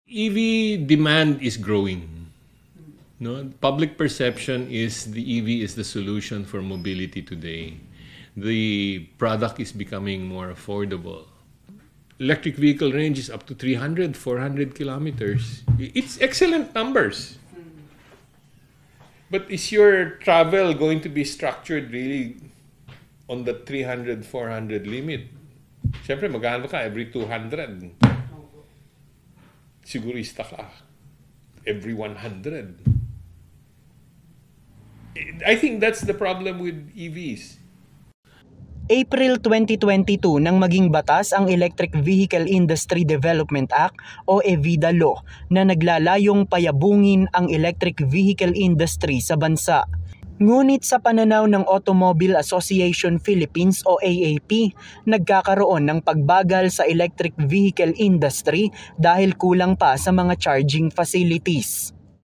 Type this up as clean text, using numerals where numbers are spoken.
EV demand is growing. No, public perception is the EV is the solution for mobility today. The product is becoming more affordable. Electric vehicle range is up to 300, 400 kilometers. It's excellent numbers. But is your travel going to be structured really on the 300, 400 limit? Siyempre, magkano ka every 200. Sigurista ka. Every 100. I think that's the problem with EVs. April 2022 nang maging batas ang Electric Vehicle Industry Development Act o EVIDA Law na naglalayong payabungin ang electric vehicle industry sa bansa. Ngunit sa pananaw ng Automobile Association Philippines o AAP, nagkakaroon ng pagbagal sa electric vehicle industry dahil kulang pa sa mga charging facilities.